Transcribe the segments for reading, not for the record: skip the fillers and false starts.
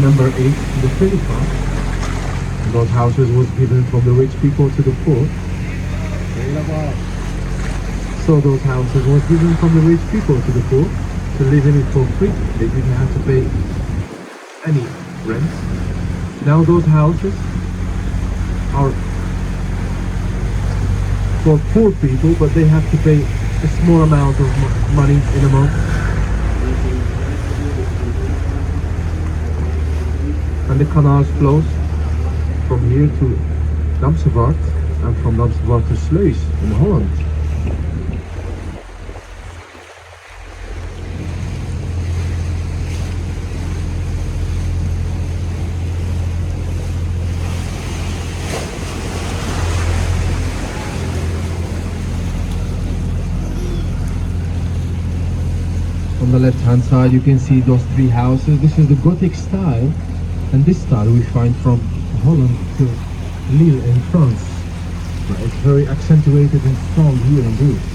number 8, the civic. Those houses was given from the rich people to the poor. So those houses was given from the rich people to the poor to live in it for free. They didn't have to pay any rent. Now those houses are for poor people, but they have to pay a small amount of money in a month. And the canals flows from here to Damsevart and from Damsevart to Sluis in Holland. On the left hand side you can see those 3 houses. This is the Gothic style, and this style we find from Holland to Lille in France. But it's very accentuated and strong here in Bruges.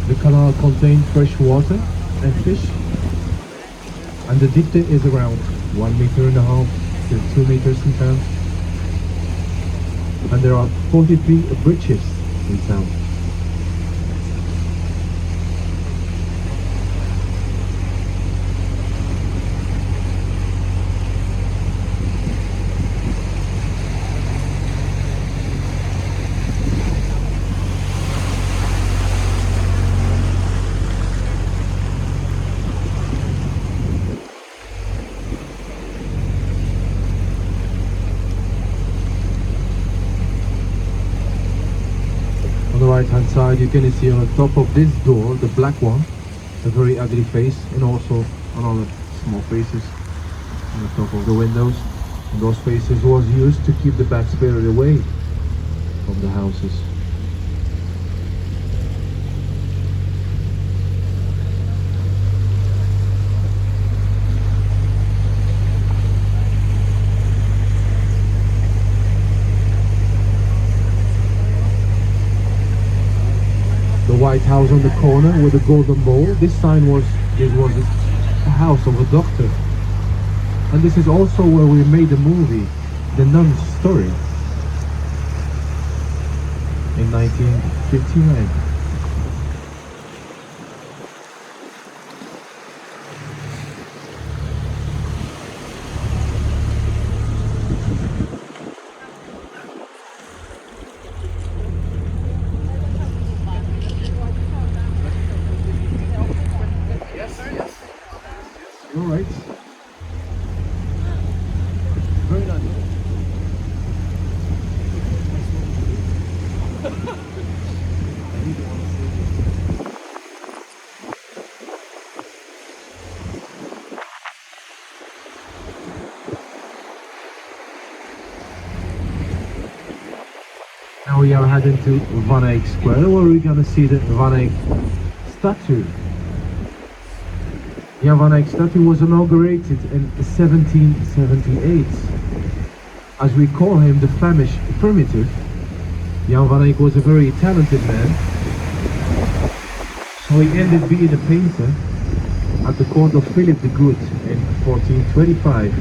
The canal contains fresh water and fish, and the depth is around 1.5 meters to 2 meters sometimes. And there are 43 bridges in town. On the right hand side you can see on the top of this door, the black one, a very ugly face, and also on all the small faces on the top of the windows. And those faces was used to keep the bad spirit away from the houses. The white house on the corner with the golden bowl. This was a house of a doctor. And this is also where we made the movie, The Nun's Story, in 1959. All right. Very nice. Now we are heading to Van Eyck Square, where we're gonna see the Van Eyck statue. Jan van Eyck statue was inaugurated in 1778. As we call him the Flemish primitive, Jan van Eyck was a very talented man. So he ended being a painter at the court of Philip the Good in 1425.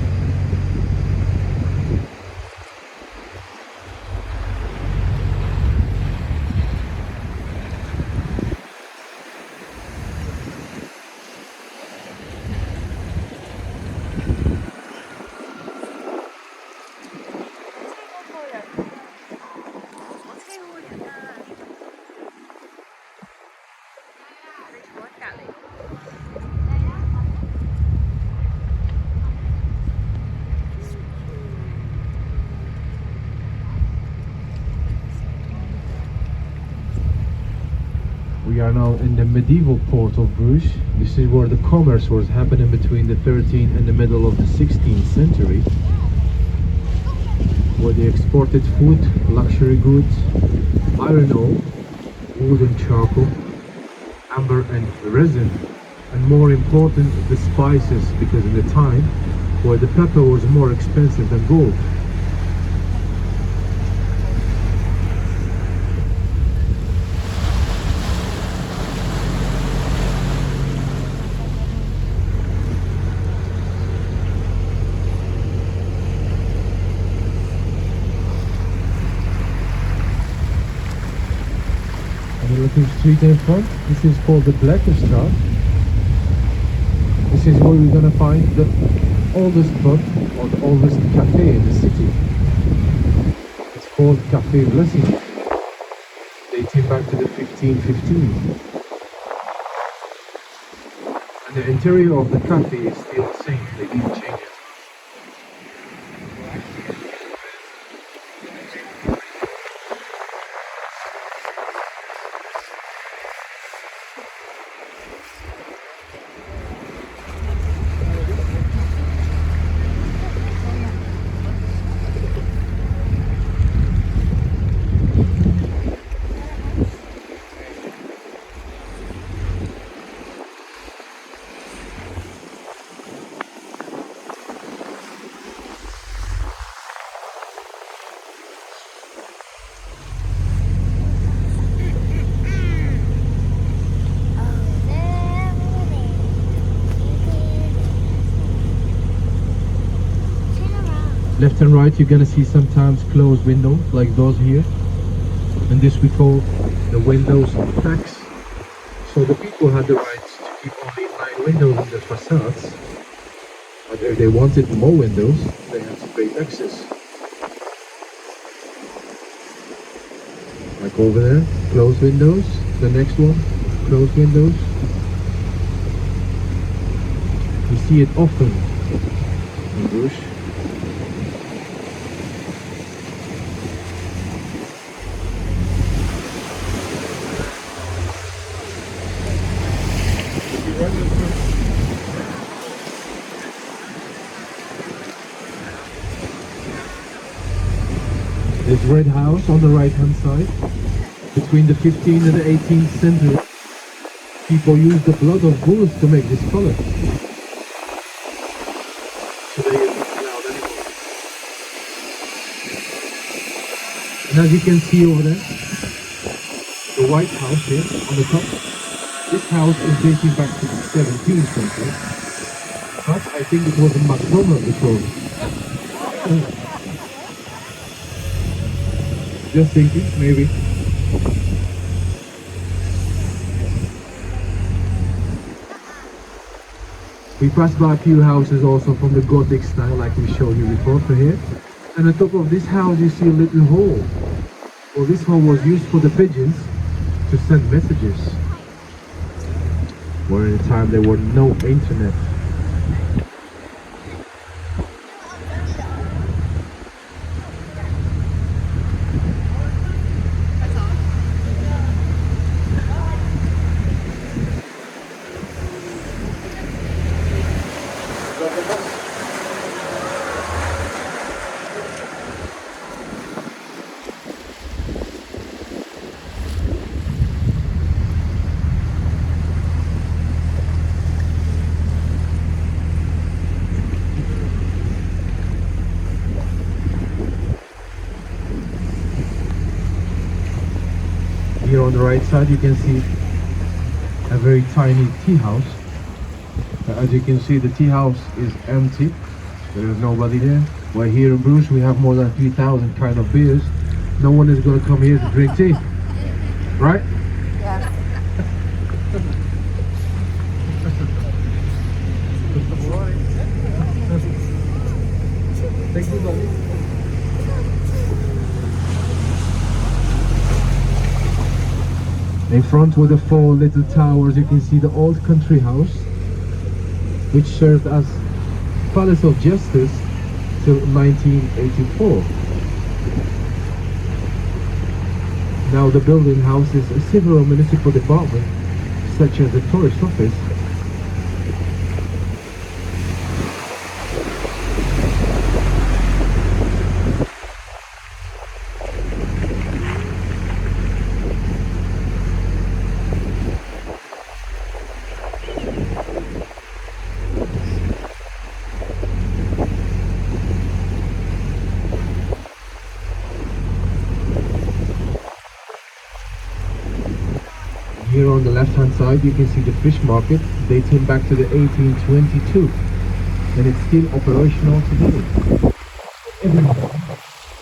We are now in the medieval port of Bruges. This is where the commerce was happening between the 13th and the middle of the 16th century. where they exported food, luxury goods, iron ore, wood and charcoal, amber and resin, and more important, the spices, because in the time where the pepper was more expensive than gold. And the little street in front, this is called the Blackerstraat. This is where we're gonna find the oldest pub or the oldest cafe in the city. It's called Café Blessing, dating back to the 1515. And the interior of the cafe is still the same, they didn't change it. Left and right you're gonna see sometimes closed windows like those here, and this we call the windows tax. So the people had the right to keep only 9 windows in the facades, but if they wanted more windows they had to pay taxes. Like over there, closed windows. The next one, closed windows. You see it often in Bruges. This red house on the right hand side, between the 15th and the 18th century, people used the blood of bulls to make this color. Today it's not allowed anymore. And as you can see over there, the White House here on the top, this house is dating back to the 17th century, but I think it was a McDonald's before. Just thinking, maybe. We passed by a few houses also from the Gothic style, like we showed you before for here. And on top of this house you see a little hole. Well, this hole was used for the pigeons to send messages. Where in the time there were no internet. Here on the right side you can see a very tiny tea house. As you can see, the tea house is empty. There is nobody there. While here in Bruges we have more than 3,000 kind of beers. No one is going to come here to drink tea. Right? Yeah. Thank you, buddy. In front with the 4 little towers you can see the old country house, which served as Palace of Justice till 1984. Now the building houses several municipal departments such as the tourist office. on the left hand side you can see the fish market dating back to the 1822, and it's still operational today. Every morning,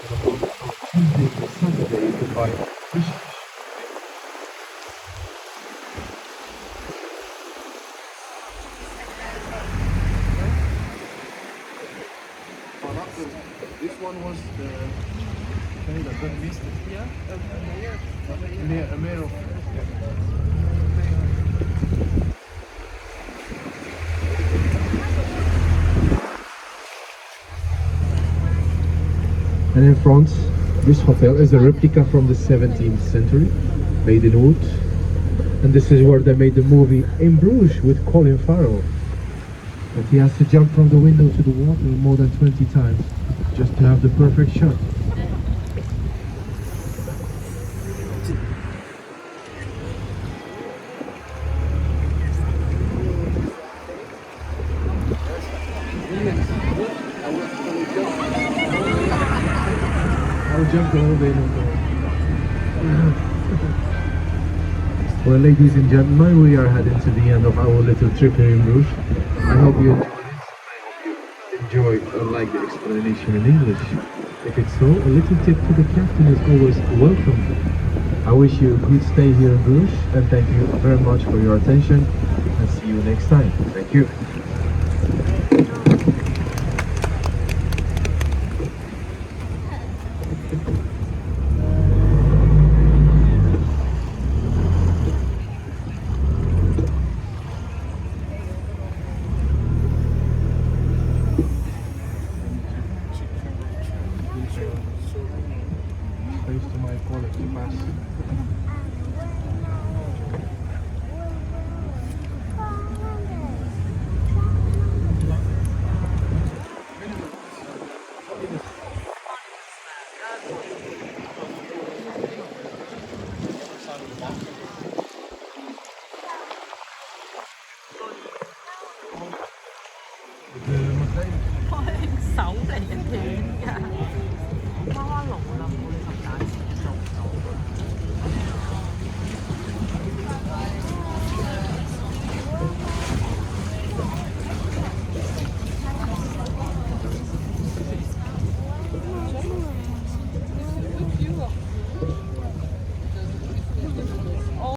from Tuesday to Saturday, you can buy fish. This one was the mayor of. And in front, this hotel is a replica from the 17th century, made in wood. And this is where they made the movie In Bruges with Colin Farrell. But he has to jump from the window to the water more than 20 times just to have the perfect shot. I'll jump the whole day. Well, ladies and gentlemen, we are heading to the end of our little trip here in Bruges. I hope you enjoyed it. I hope you enjoyed or like the explanation in English. If it's so, a little tip to the captain is always welcome. I wish you a good stay here in Bruges, and thank you very much for your attention, and see you next time. Thank you. Thanks to my quality pass.